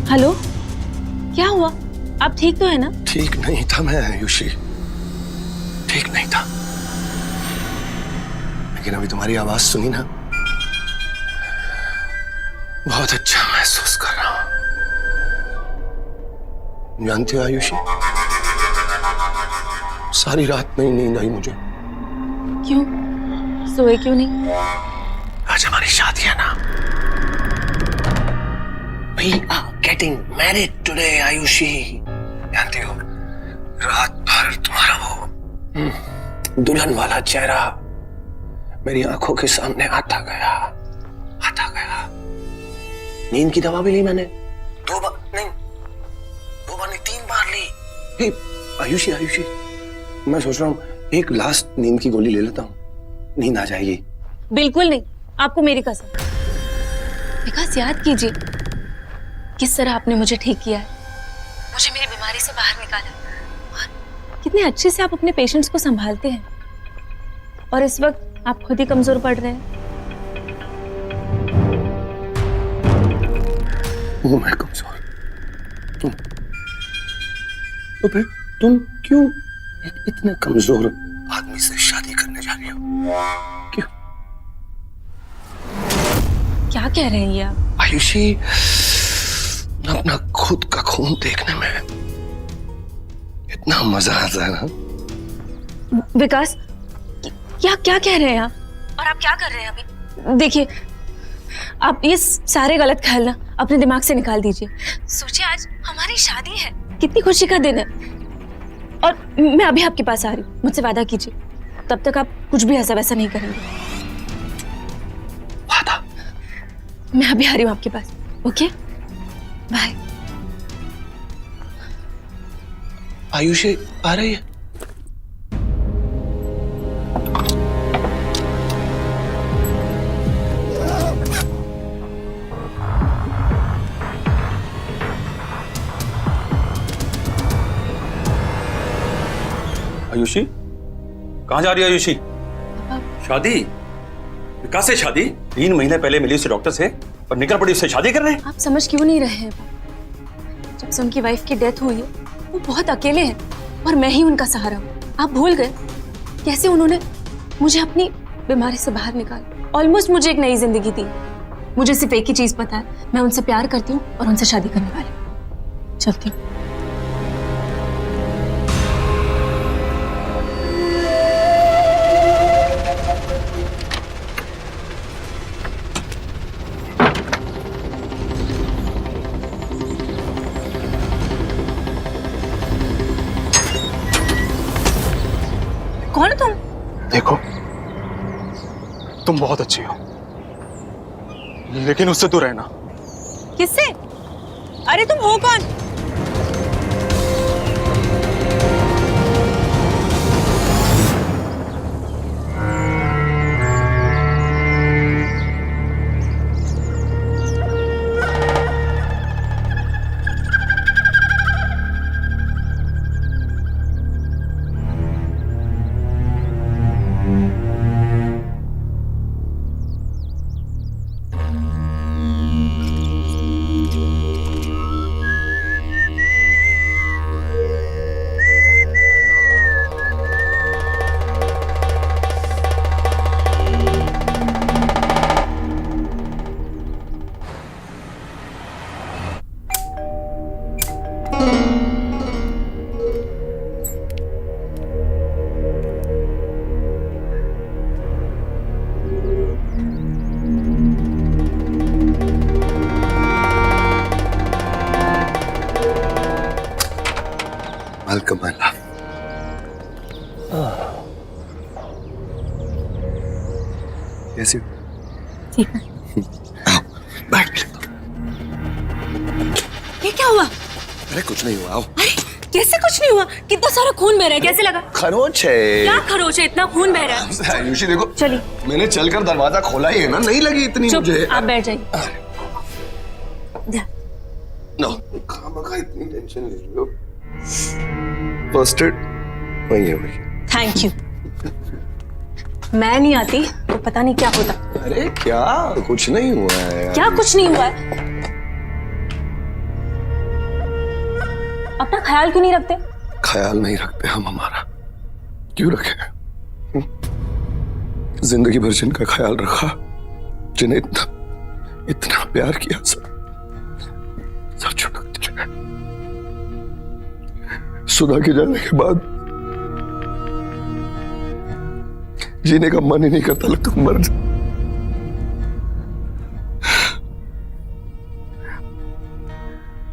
Hello, क्या हुआ? आप ठीक तो है ना? ठीक नहीं था मैं आयुषी, ठीक नहीं था, लेकिन अभी तुम्हारी आवाज सुनी ना, बहुत अच्छा महसूस कर रहा हूं। जानती हो आयुषी, सारी रात नहीं नींद आई मुझे। क्यों? सोए क्यों नहीं? आज हमारी शादी है ना। We are getting married today, Ayushi. जानती हो, रात भर तुम्हारा वो दुल्हन वाला चेहरा मेरी आंखों के सामने आता गया। नींद की दवा भी ली मैंने, 2 बार नहीं 3 बार ली। आयुषी, मैं सोच रहा हूँ एक लास्ट नींद की गोली ले लेता हूँ, नींद आ जाएगी। बिल्कुल नहीं, आपको मेरी कसम। विकास, याद कीजिए किस तरह आपने मुझे ठीक किया है, मुझे मेरी बीमारी से बाहर निकाला, और कितने अच्छे से आप अपने पेशेंट्स को संभालते हैं। और इस वक्त आप खुद ही कमजोर पड़ रहे हैं। वो मैं कमजोर? तुम तो फिर तुम क्यों इतने कमजोर आदमी से शादी करने जा रही हो? क्यों? क्या कह रहे हैं ये आप? आयुषी, अपना खुद का खून देखने में इतना मजा आता है ना। विकास, क्या क्या कह रहे हैं आप? और आप क्या कर रहे हैं अभी? देखिए, आप ये सारे गलत ख्याल ना अपने दिमाग से निकाल दीजिए। सोचिए, आज हमारी शादी है, कितनी खुशी का दिन है। और मैं अभी आपके पास आ रही हूँ, मुझसे वादा कीजिए, तब तक आप कुछ भी ऐसा वैसा नहीं करेंगे। वादा? मैं अभी आ रही हूँ आपके पास। Okay, bye. आयुषी आ रही है? आयुषी, कहाँ जा रही है आयुषी? शादी? विकास से शादी? 3 महीने पहले मिली उसे डॉक्टर से और निकल पड़ी उससे शादी करने। आप समझ क्यों नहीं रहे हैं पापा? जब से उनकी वाइफ की डेथ हुई है, वो बहुत अकेले हैं और मैं ही उनका सहारा हूँ। आप भूल गए कैसे उन्होंने मुझे अपनी बीमारी से बाहर निकाला, ऑलमोस्ट मुझे एक नई जिंदगी दी। मुझे सिर्फ एक ही चीज पता है, मैं उनसे प्यार करती हूँ और उनसे शादी करने वाली हूँ। चलती हूँ। कौन तुम? देखो, तुम बहुत अच्छी हो, लेकिन उससे दूर रहना। किससे? अरे तुम हो कौन? Welcome, my love. कैसी हो? ठीक है। आओ, बैठ ले। ये क्या हुआ? अरे कुछ नहीं हुआ, आओ। अरे कैसे कुछ नहीं हुआ? कितना सारा खून बह रहा है, कैसे लगा? खरोच है। क्या खरोच है, इतना खून बह रहा है? आयुषी देखो, चलिए। मैंने चलकर दरवाजा खोला ही है ना, नहीं लगी इतनी चुप, मुझे। आप बैठ जाइए। नो, खामखा इतनी टेंशन ले रही हो। फर्स्ट एड वही है भाई। Thank you. मैं नहीं आती तो पता नहीं क्या होता। अरे क्या, कुछ नहीं हुआ है। क्या कुछ नहीं हुआ है? अपना ख्याल क्यों नहीं रखते? ख्याल नहीं रखते हम हमारा, क्यों रखे? जिंदगी भर जिनका ख्याल रखा, जिन्हें इतना प्यार किया, सब छुटक चले। सुधा के जाने के बाद जीने का मन ही नहीं करता, लगता मर जा।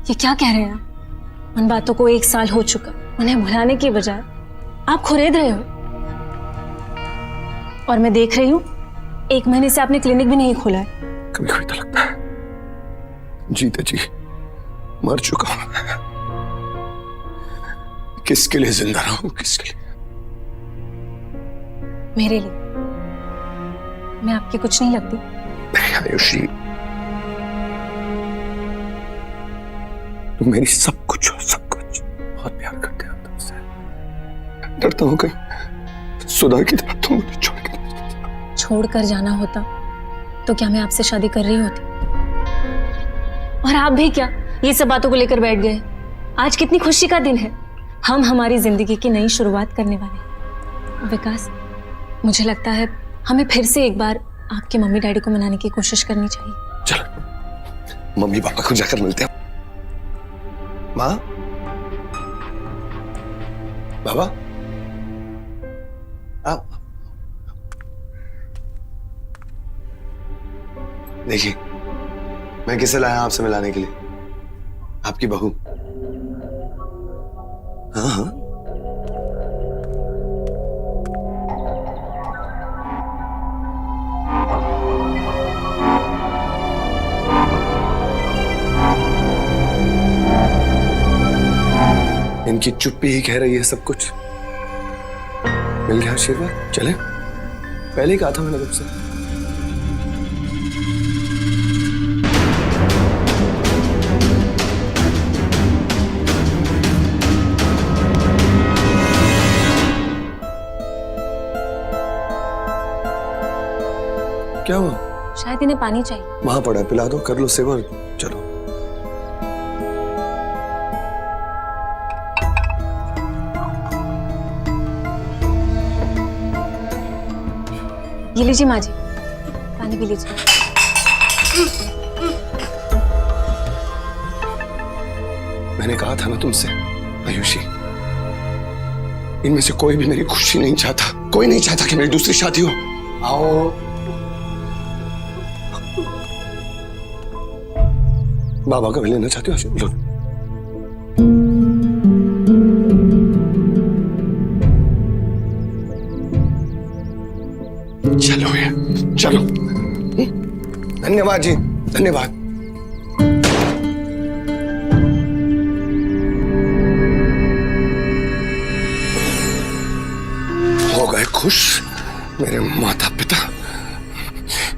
ये क्या कह रहे हैं आप? उन बातों को 1 साल हो चुका, उन्हें भुलाने की बजाय आप खुरेद रहे हो। और मैं देख रही हूं 1 महीने से आपने क्लिनिक भी नहीं खोला है। कभी कभी तो लगता है जीते जी मर चुका हूं। किसके लिए जिंदा रहा हूं, किसके लिए? मेरे लिए। मैं आपकी कुछ नहीं लगती? आयुषी, तुम मेरी सब कुछ हो, सब कुछ। बहुत प्यार करते हो तुमसे। डरता हूं कहीं सुधा की तरह तुम मुझे छोड़कर जाना होता तो क्या मैं आपसे शादी कर रही होती? और आप भी क्या ये सब बातों को लेकर बैठ गए? आज कितनी खुशी का दिन है, हम हमारी जिंदगी की नई शुरुआत करने वाले हैं। विकास, मुझे लगता है हमें फिर से एक बार आपके मम्मी डैडी को मनाने की कोशिश करनी चाहिए। चलो मम्मी पापा को जाकर मिलते हैं। माँ, बाबा, आप देखिए, मैं किसे लाया आपसे मिलाने के लिए? आपकी बहू। हाँ हाँ, इनकी चुप्पी ही कह रही है सब कुछ। मिल गया आशीर्वाद, चले? पहले ही कहा था मैंने तुमसे। क्या हुआ? शायद इन्हें पानी चाहिए। वहां पड़ा, पिला दो, कर लो सेवा, चलो। ये लीजिए माँ जी, पानी पी लीजिए। मैंने कहा था ना तुमसे आयुषी, इनमें से कोई भी मेरी खुशी नहीं चाहता, कोई नहीं चाहता कि मेरी दूसरी शादी हो। आओ, बाबा का भी लेना चाहते हो? लो। चलो यार, चलो। धन्यवाद जी, धन्यवाद। हो गए खुश मेरे माता पिता।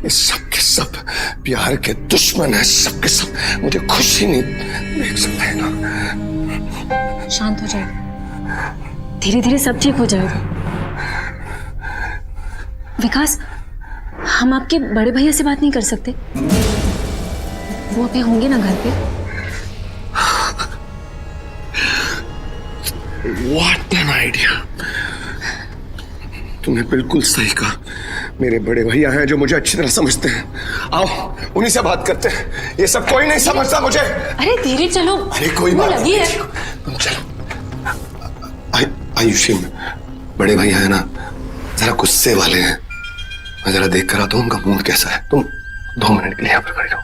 ये सब के सब प्यार के दुश्मन है, सब के सब मुझे खुशी नहीं देख सकते हैं ना। शांत हो जाइए, धीरे धीरे सब ठीक हो जाएगा। विकास, हम आपके बड़े भैया से बात नहीं कर सकते? वो अभी होंगे ना घर पे? What an idea! तुमने बिल्कुल सही कहा। मेरे बड़े भैया हैं जो मुझे अच्छी तरह समझते हैं। आओ उन्हीं से बात करते हैं। ये सब कोई नहीं समझता मुझे। अरे धीरे चलो। अरे कोई बात लगी है। तुम चलो। आयुषी, बड़े भैया है ना, जरा गुस्से वाले हैं। मैं जरा देख कर आता हूँ उनका मूड कैसा है। तुम 2 मिनट के लिए यहाँ पर खड़े रहो।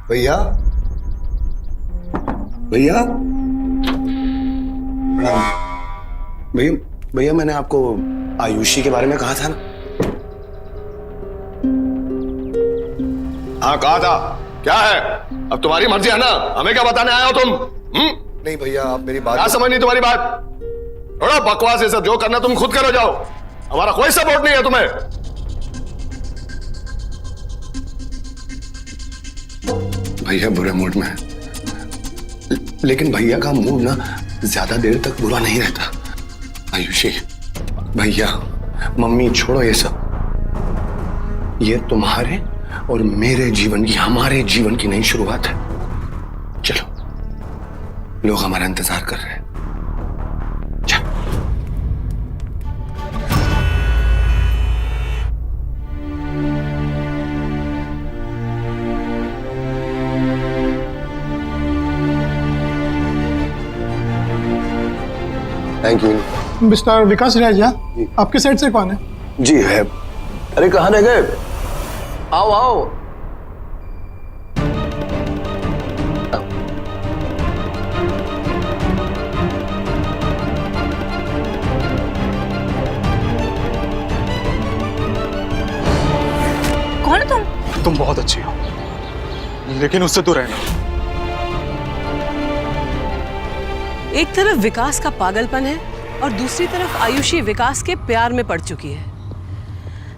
भैया, भैया, भैया, भैया, मैंने आपको आयुषी के बारे में कहा था ना? हाँ कहा था। क्या है? अब तुम्हारी मर्जी है ना, हमें क्या बताने आए हो तुम? नहीं भैया, आप मेरी बात क्या समझ नहीं तुम्हारी बात? थोड़ा बकवास है सब, जो करना तुम खुद करो, जाओ। हमारा कोई सपोर्ट नहीं है तुम्हें। भैया बुरे मूड में है, लेकिन भैया का मूड ना ज्यादा देर तक बुरा नहीं रहता। आयुषी, भैया, मम्मी, छोड़ो ये सब। ये तुम्हारे और मेरे जीवन की, हमारे जीवन की नई शुरुआत है। चलो, लोग हमारा इंतजार कर रहे हैं। चल। Thank you. मिस्टर विकास राजा, आपके साइड से कौन है? जी है। अरे कहाँ रह गए? आओ आओ। कौन हो तुम? तुम बहुत अच्छी हो, लेकिन उससे दूर रहना। एक तरफ विकास का पागलपन है और दूसरी तरफ आयुषी विकास के प्यार में पड़ चुकी है।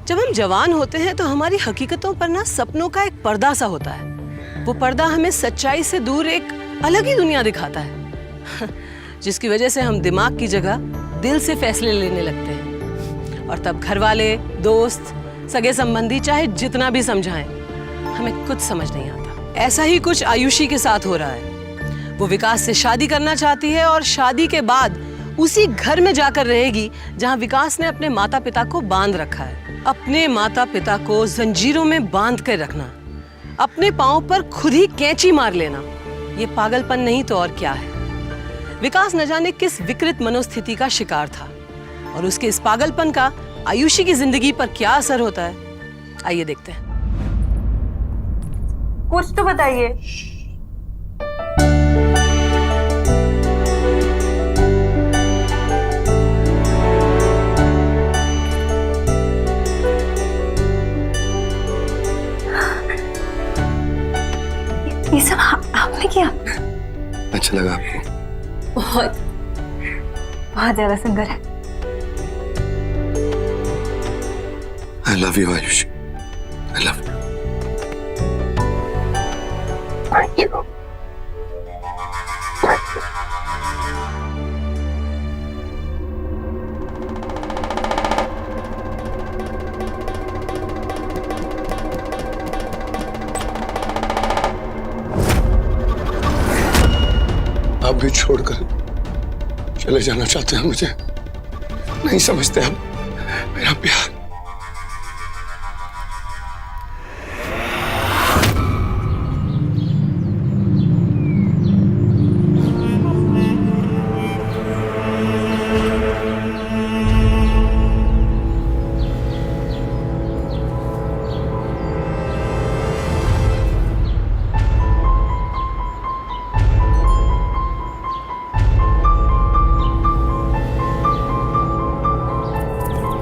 जब हम जवान होते हैं तो हमारी हकीकतों पर ना सपनों का एक पर्दा सा होता है। वो पर्दा हमें सच्चाई से दूर एक अलग ही दुनिया दिखाता है जिसकी वजह से हम दिमाग की जगह दिल से फैसले लेने लगते हैं। और तब घर वाले, दोस्त, सगे संबंधी चाहे जितना भी समझाएं, हमें कुछ समझ नहीं आता। ऐसा ही कुछ आयुषी के साथ हो रहा है। वो विकास से शादी करना चाहती है और शादी के बाद उसी घर में जाकर रहेगी जहां विकास ने अपने माता पिता को बांध रखा है। अपने माता पिता को जंजीरों में बांध कर रखना, अपने पांव पर खुद ही कैंची मार लेना, ये पागलपन नहीं तो और क्या है। विकास न जाने किस विकृत मनोस्थिति का शिकार था और उसके इस पागलपन का आयुषी की जिंदगी पर क्या असर होता है, आइए देखते हैं। कुछ तो बताइए। ये सब आपने किया? अच्छा लगा आपको? बहुत बहुत ज्यादा सुंदर है। I love you Ayush, I love you. Thank you. आप भी छोड़कर चले जाना चाहते हैं मुझे? नहीं समझते आप मेरा प्यार।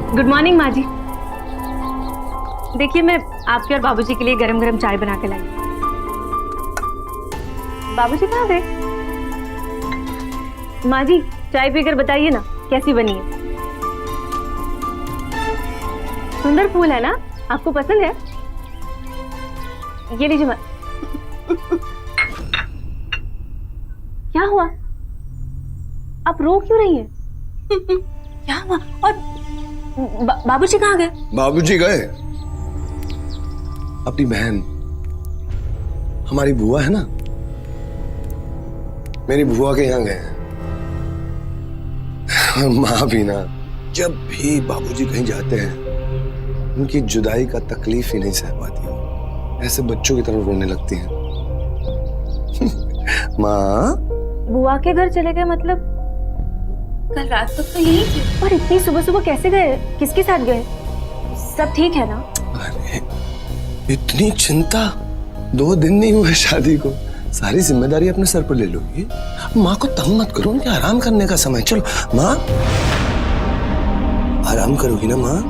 गुड मॉर्निंग माँ जी। देखिए, मैं आपके और बाबूजी के लिए गरम गरम चाय बना के लाई। बाबूजी कहाँ गए? माँ जी, चाय पीकर बताइए ना कैसी बनी है। सुंदर फूल है ना, आपको पसंद है? ये लीजिए माँ। क्या हुआ? आप रो क्यों रही हैं? क्या हुआ? और बाबूजी कहाँ गए? बाबूजी गए अपनी बहन, हमारी बुआ है ना, मेरी बुआ के यहाँ गए हैं। और माँ भी ना, जब भी बाबूजी कहीं जाते हैं उनकी जुदाई का तकलीफ ही नहीं सह पाती हो, ऐसे बच्चों की तरह रोने लगती हैं। माँ, बुआ के घर चले गए मतलब? कल रात तक तो यही थी। और इतनी सुबह सुबह कैसे गए? किसके साथ गए? सब ठीक है ना? अरे इतनी चिंता, 2 दिन नहीं हुए शादी को, सारी जिम्मेदारी अपने सर पर ले लोगी। माँ को तंग मत करो, उनके आराम करने का समय। चलो माँ, आराम करोगी ना माँ?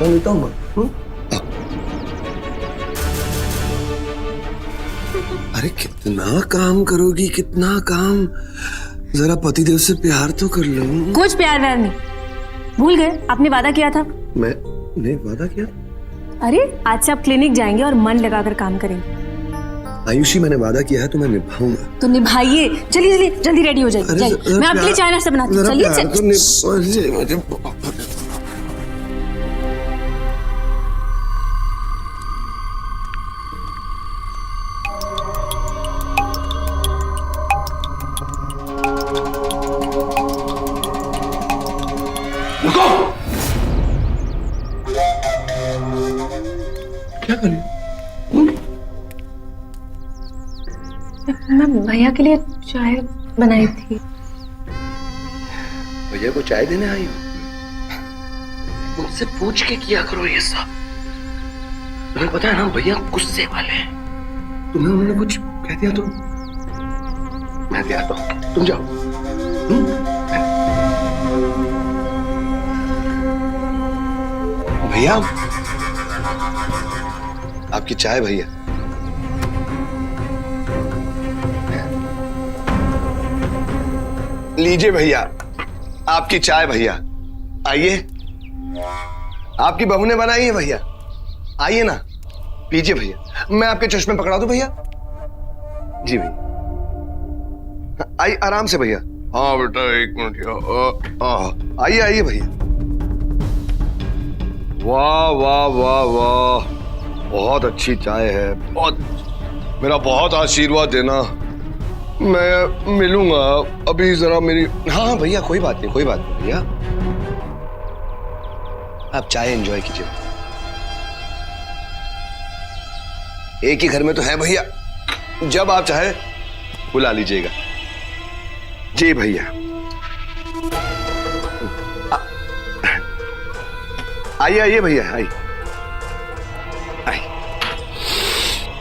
मैं लेता हूँ माँ। अरे कितना काम करोगी, कितना काम। जरा पतिदेव से प्यार तो कर लो। कुछ प्यार व्यार नहीं, भूल गए आपने वादा किया था। मैं वादा किया? अरे आज से आप क्लिनिक जाएंगे और मन लगाकर काम करेंगे। आयुषी, मैंने वादा किया है तो मैं निभाऊंगा। तो निभाइए। चलिए चलिए, जल्दी रेडी हो जाइए। मैं आपके लिए चाय नाश्ता बनाती हूँ। चलिए। रुको। क्या कर रही हो? मैं भैया के लिए चाय बनाई थी। भैया को चाय देने आई हो? मुझसे पूछ के किया करो ये सब। तुम्हें पता है ना भैया गुस्से वाले हैं। तुम्हें उन्होंने कुछ कह दिया तो मैं दे आता हूं, तुम जाओ। भैया आपकी चाय भैया। लीजिए भैया आपकी चाय भैया। आइए, आपकी बहू ने बनाई है भैया। आइए ना पीजिए भैया। मैं आपके चश्मे पकड़ा दूं भैया? जी भैया आइए आराम से भैया। हाँ बेटा एक मिनट। आइए आइए भैया। वाह वाह वाह वाह, बहुत अच्छी चाय है, बहुत। मेरा बहुत आशीर्वाद देना, मैं मिलूंगा अभी जरा मेरी। हाँ भैया कोई बात नहीं, कोई बात नहीं भैया, आप चाय एंजॉय कीजिए। एक ही घर में तो है भैया, जब आप चाहे बुला लीजिएगा। जी भैया। आइए आइए भैया, आइए आइए।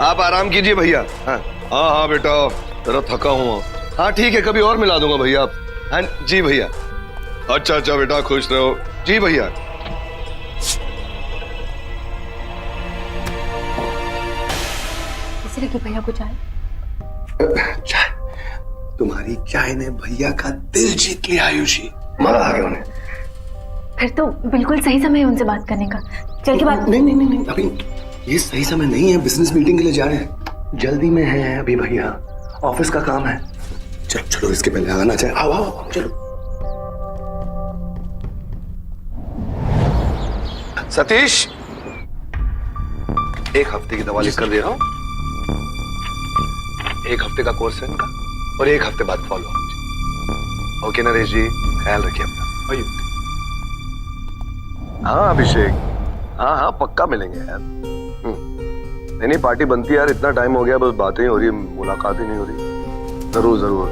आप आराम कीजिए भैया। हाँ हाँ हाँ बेटा, जरा थका हूँ। हाँ ठीक है, कभी और मिला दूंगा भैया। हाँ जी भैया। अच्छा अच्छा बेटा, खुश रहो। जी भैया। कैसे लगी भैया को चाय? चाय, तुम्हारी चाय ने भैया का दिल जीत लिया आयुषी। मजा आ गया उन्हें। फिर तो बिल्कुल सही समय है उनसे बात करने का। चल के बात। नहीं नहीं नहीं नहीं, अभी ये सही समय नहीं है, बिजनेस मीटिंग के लिए जा रहे हैं, जल्दी में है अभी भैया, ऑफिस का काम है। चलो चलो, इसके पहले आना चाहिए। आओ आओ आओ, चलो। सतीश, एक हफ्ते की दवा लिख कर दे रहा हूं। एक हफ्ते का कोर्स है इनका और एक हफ्ते बाद फॉलो अप। ओके नरेश जी, ख्याल रखिए अपना। हाँ अभिषेक, हाँ हाँ पक्का मिलेंगे यार। नहीं नहीं, पार्टी बनती है यार, इतना टाइम हो गया, बस बातें ही हो रही है, मुलाकात ही नहीं हो रही। जरूर जरूर।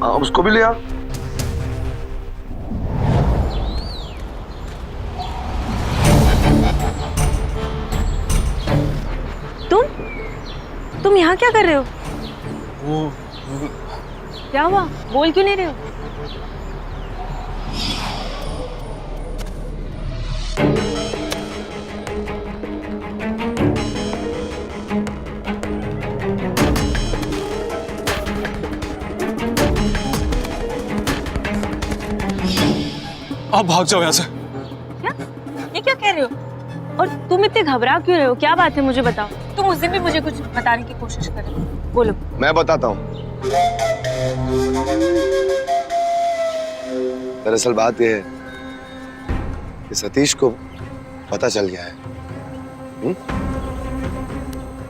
हाँ उसको भी ले आ। तुम यहाँ क्या कर रहे हो? वो क्या हुआ, बोल क्यों नहीं रहे हो? आप भाग जाओ यहाँ से। क्या? ये क्या कह रहे हो? और तुम इतने घबरा क्यों रहे हो? क्या बात है, मुझे बताओ। तुम उस दिन भी मुझे कुछ बताने की कोशिश कर रहे हो, बोलो। मैं बताता हूं। दरअसल बात यह है कि सतीश को पता चल गया है।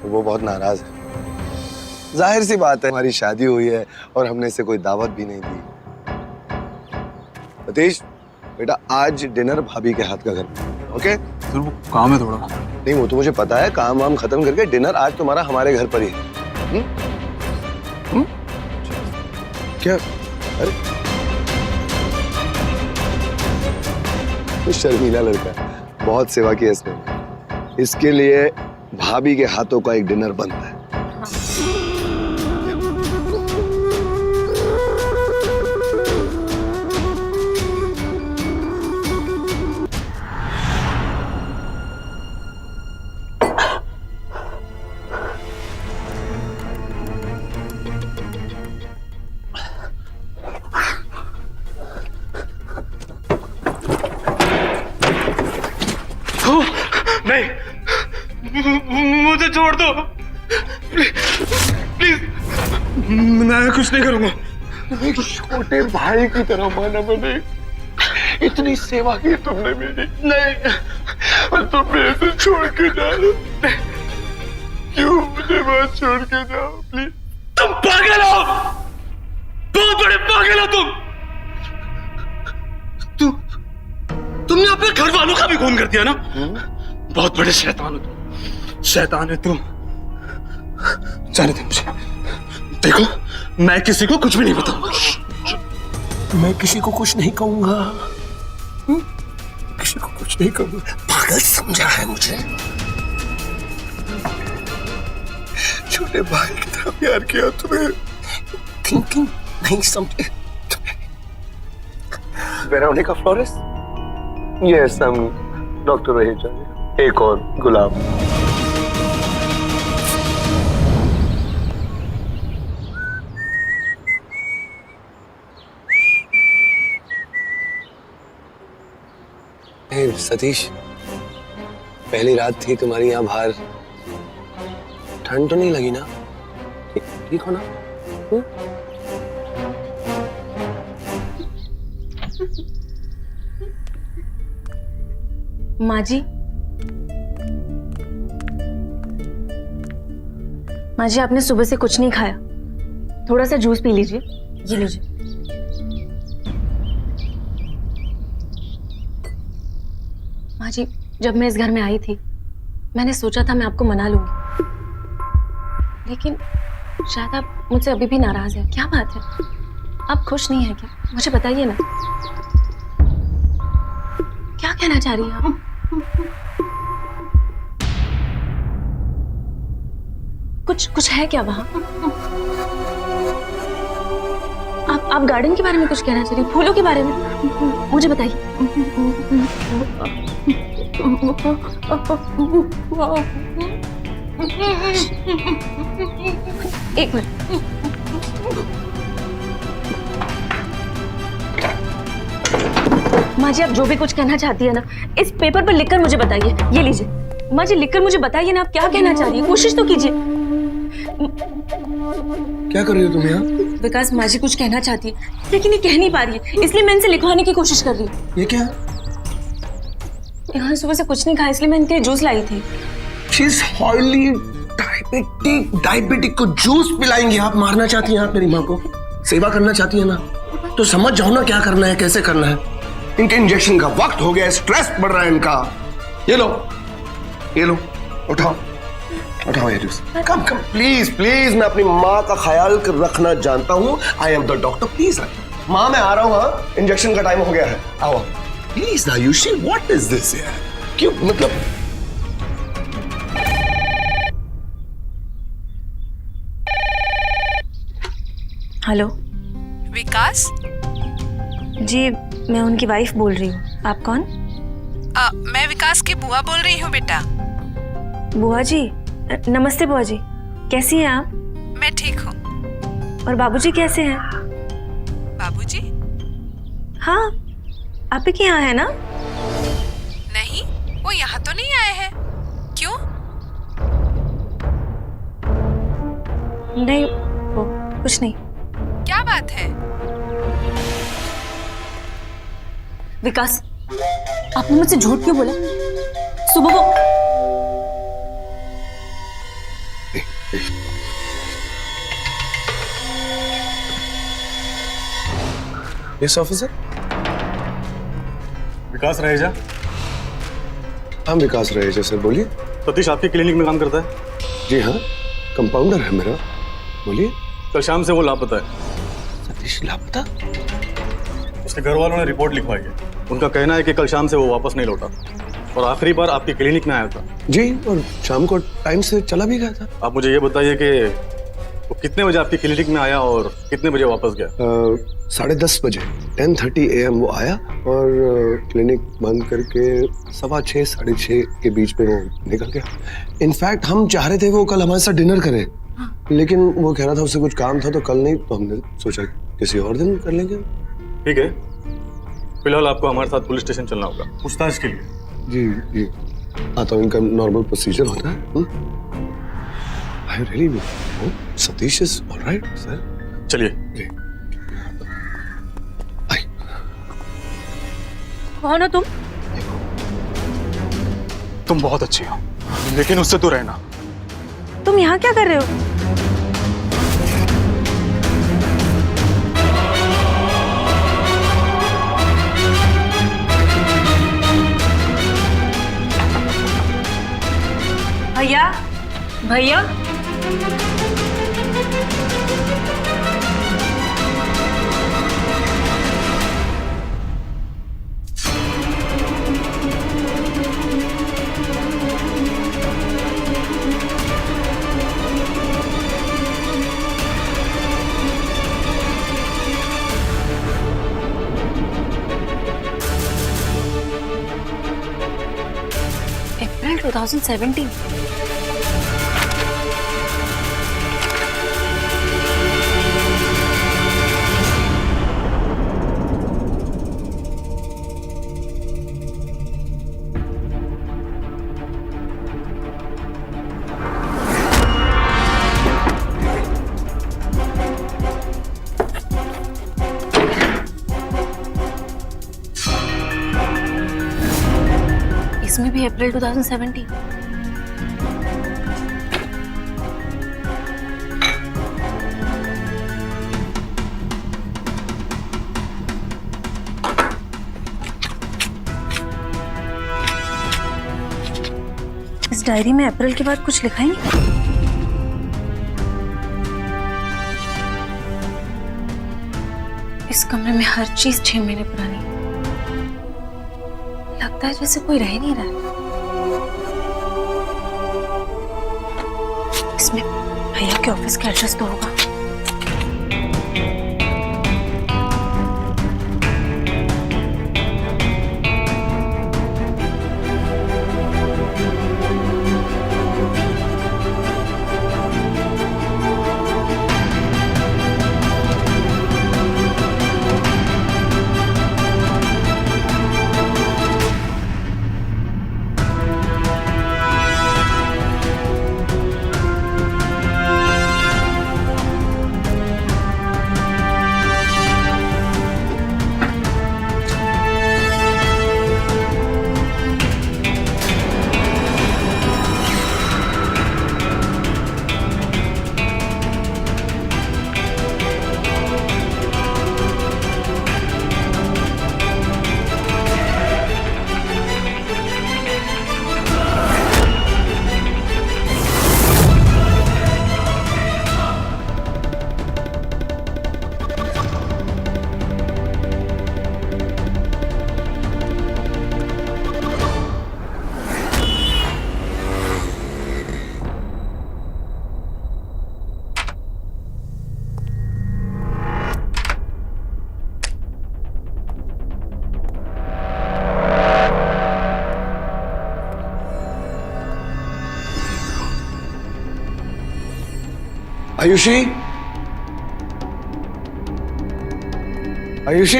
वो बहुत नाराज है। जाहिर सी बात है, हमारी शादी हुई है और हमने इसे कोई दावत भी नहीं दी। सतीश बेटा, आज डिनर भाभी के हाथ का घर में, ओके? फिर वो काम है थोड़ा। नहीं वो तो मुझे पता है, काम वाम खत्म करके डिनर आज तुम्हारा हमारे घर पर ही है। क्या? अरे शर्मीला लड़का है, बहुत सेवा की है इसने। इसके लिए भाभी के हाथों का एक डिनर बनता है। नहीं, मुझे छोड़ दो प्लीज। मैं कुछ नहीं करूंगा। एक छोटे भाई की तरह माना मैंने, इतनी सेवा की तुमने मेरी। नहीं, और तुम मेरे छोड़ के जा रहे हो। क्यों मुझे बात छोड़ के जाओ प्लीज। तुम पागल हो, बहुत बड़े पागल हो तुम। शैतानों का भी खून कर दिया ना। बहुत बड़े शैतान हो तुम, शैतान है तुम। जाने दे मुझे। देखो, मैं किसी को कुछ भी नहीं बताऊंगा। मैं किसी को कुछ नहीं कहूंगा। किसी को कुछ नहीं कहूंगा। पागल समझा है मुझे? छोटे भाई की तरह प्यार किया तुम्हें, थिंकिंग नहीं समझे। Veronica Flores? यस, हम डॉक्टर रहेजा। एक और गुलाब। सतीश, पहली रात थी तुम्हारी यहाँ बाहर, ठंड तो नहीं लगी ना? ठीक हो ना? माँ जी, माँ जी आपने सुबह से कुछ नहीं खाया, थोड़ा सा जूस पी लीजिए। ये लीजिए। माँ जी, जब मैं इस घर में आई थी मैंने सोचा था मैं आपको मना लूंगी, लेकिन शायद आप मुझसे अभी भी नाराज हैं। क्या बात है, आप खुश नहीं हैं क्या? मुझे बताइए ना, क्या कहना चाह रही हैं आप? कुछ है क्या वहां? आप गार्डन के बारे में कुछ कहना चाह रही, फूलों के बारे में? मुझे बताइए। एक मिनट। माँ जी, आप जो भी कुछ कहना चाहती है ना, इस पेपर पर लिखकर मुझे बताइए। ये लीजिए। माँ जी, लिखकर मुझे बताइए ना, आप क्या कहना चाह रही है, कोशिश तो कीजिए। क्या कर रही हो तुम यहाँ? विकास, माँ जी कुछ कहना चाहती है लेकिन ये कह नहीं पा रही है, इसलिए मैं इनसे लिखवाने की कोशिश कर रही हूँ। ये क्या? यहाँ सुबह से कुछ नहीं खाया, इसलिए मैं इनके लिए जूस लाई थी। She's highly डायबिटिक को जूस पिलाएंगे आप? मारना चाहती हैं आप मेरी माँ को? सेवा करना चाहती है ना, तो समझ जाओ ना क्या करना है, कैसे करना है। इनके इंजेक्शन का वक्त हो गया, स्ट्रेस बढ़ रहा है इनका। ये लो, ये लो, उठाओ उठाओ ये juice. Come come, please please, मैं अपनी माँ का ख्याल रखना जानता हूँ। I am the doctor, please. माँ मैं आ रहा हूँ। हाँ, इंजेक्शन का टाइम हो गया है, आओ please. Ayushi, what is this यार? क्यों, मतलब हेलो विकास? जी, मैं उनकी वाइफ बोल रही हूँ। आप कौन? मैं विकास की बुआ बोल रही हूँ बेटा। बुआ जी? नमस्ते बुआ जी, कैसी हैं आप? मैं ठीक हूँ। और बाबूजी कैसे हैं? बाबूजी? हाँ, आप ही के यहाँ है ना? नहीं, वो यहाँ तो नहीं आए हैं। क्यों? नहीं, वो कुछ नहीं। क्या बात है? विकास, आपने मुझसे झूठ क्यों बोला? सुबह वो यस ऑफिसर। विकास रहेजा? हम विकास रहेजा सर, बोलिए। सतीश आपके क्लिनिक में काम करता है? जी हाँ, कंपाउंडर है मेरा, बोलिए। कल शाम से वो लापता है। सतीश लापता? उसके घर वालों ने रिपोर्ट लिखवाई है। उनका कहना है कि कल शाम से वो वापस नहीं लौटा और आखिरी बार आपकी क्लिनिक में आया था। जी, और शाम को टाइम से चला भी गया था। आप मुझे ये बताइए कि वो कितने बजे आपकी क्लिनिक में आया और कितने बजे वापस गया? 10:30 बजे, 10:30 AM वो आया और क्लिनिक बंद करके 6:15 साढ़े 6 के बीच में वो निकल गया। इनफैक्ट हम चाह रहे थे वो कल हमारे साथ डिनर करे, लेकिन वो कह रहा था उससे कुछ काम था, तो कल नहीं, तो हमने सोचा किसी और दिन कर लेंगे। ठीक है, फिलहाल आपको हमारे साथ पुलिस स्टेशन चलना होगा पूछताछ के लिए। जी जी, आता हूँ। इनका नॉर्मल प्रोसीजर होता है। I really hope Satish is all right, sir. चलिए। जी। कौन हो तुम? तुम बहुत अच्छी हो, लेकिन उससे दूर रहना। तुम यहाँ क्या कर रहे हो? भैया अप्रैल 2017। इसमें भी अप्रैल 2017। इस डायरी में अप्रैल के बाद कुछ लिखा ही नहीं। इस कमरे में हर चीज 6 महीने पुरानी है। लगता है जैसे कोई रह नहीं रहा है। इसमें भैया के ऑफिस का एड्रेस तो होगा। आयुषी, आयुषी,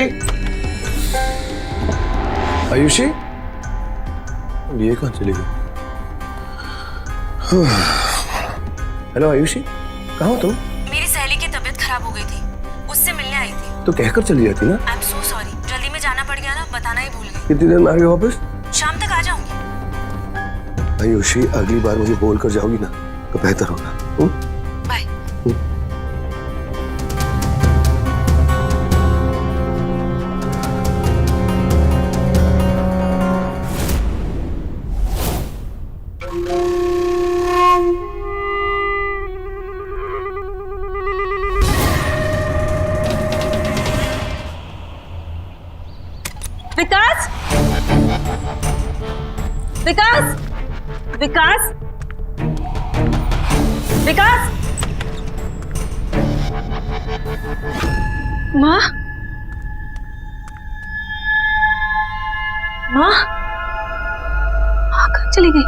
आयुषी, ये कहाँ चली गई? हेलो आयुषी, कहाँ हो तुम? मेरी सहेली की तबीयत खराब हो गई थी, उससे मिलने आई थी। तो कहकर चली जाती ना। आई एम सो सॉरी, जल्दी में जाना पड़ गया ना, बताना ही भूल गई। कितनी देर में आ रही हो वापस? शाम तक आ जाऊंगी। आयुषी, अगली बार मुझे बोल कर जाओगी ना तो बेहतर होगा। बाय। विकास, विकास, विकास, विकास, माँ, माँ, माँ कहाँ चली गई?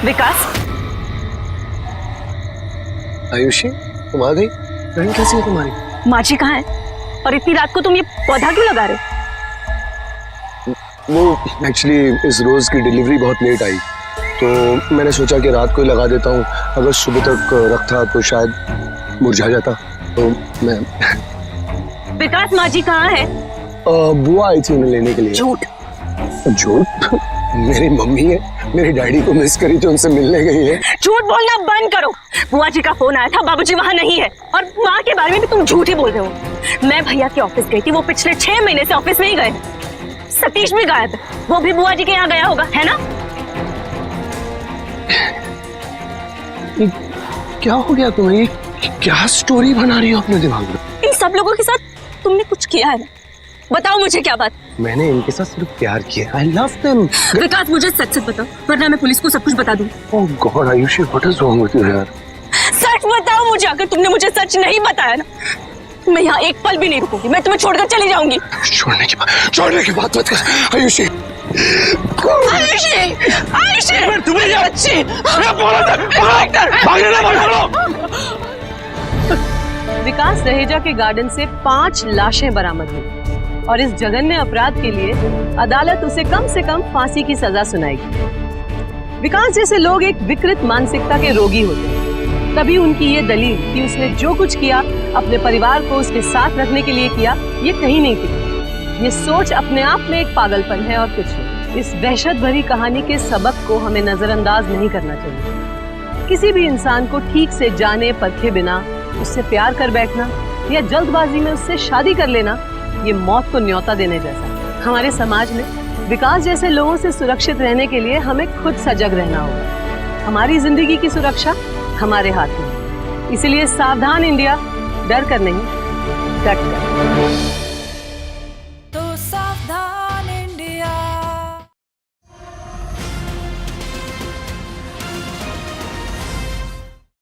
विकास, आयुषी, तुम आ गई? बहन कैसी है तुम्हारी? माँ जी कहाँ है? और इतनी रात को तुम ये पौधा क्यों लगा रहे हो? वो एक्चुअली इस रोज की डिलीवरी बहुत लेट आई, तो मैंने सोचा कि रात को ही लगा देता हूँ। अगर सुबह तक रखता तो शायद मुरझा जाता, तो मैं। विकास, माँ जी कहाँ है? बुआ आई थी उन्हें लेने के लिए। झूठ, झूठ? मेरी मम्मी है, मेरे डैडी को मिस करी तो उनसे मिलने गई है। झूठ बोलना बंद करो। बुआ जी का फोन आया था, बाबूजी वहाँ नहीं है, और माँ के बारे में भी तुम झूठ ही बोल रहे हो। मैं भैया के ऑफिस गई थी, वो पिछले 6 महीने से ऑफिस नहीं गए। सतीश भी गायब है, वो भी बुआ जी के यहाँ गया होगा, है ना? क्या हो गया तुम्हें? ये क्या स्टोरी बना रही हो अपने दिमाग में? इन सब लोगों के साथ तुमने कुछ किया है ना? बताओ मुझे क्या बात। मैंने इनके साथ सिर्फ प्यार किया। I love them. विकास, मुझे सच सच बताओ, वरना मैं पुलिस को सब कुछ बता दूँ। Oh God, Ayushi, what is wrong with you यार? सच बताओ मुझे। अगर तुमने मुझे सच नहीं बताया ना, मैं यहाँ एक पल भी नहीं रुकूंगी। मैं तुम्हें छोड़कर चली जाऊंगी। छोड़ने की बात मत कर आयुषी। आयुषी, आयुषी, तुम्हें ये अच्छी विकास रहेजा के गार्डन से 5 लाशें बरामद हुई और इस जघन्य अपराध के लिए अदालत उसे कम से कम फांसी की सजा सुनाएगी। विकास जैसे लोग एक विकृत मानसिकता के रोगी होते हैं, तभी उनकी ये दलील कि उसने जो कुछ किया अपने परिवार को उसके साथ रखने के लिए किया, ये कहीं नहीं थी। ये सोच अपने आप में एक पागलपन है और कुछ नहीं। इस वहशत भरी कहानी के सबक को हमें नजरअंदाज नहीं करना चाहिए। किसी भी इंसान को ठीक से जाने परखे बिना उससे प्यार कर बैठना या जल्दबाजी में उससे शादी कर लेना, ये मौत को न्योता देने जैसा। हमारे समाज में विकास जैसे लोगों से सुरक्षित रहने के लिए हमें खुद सजग रहना होगा। हमारी जिंदगी की सुरक्षा हमारे हाथ में। इसलिए सावधान इंडिया, डर कर नहीं, डट कर।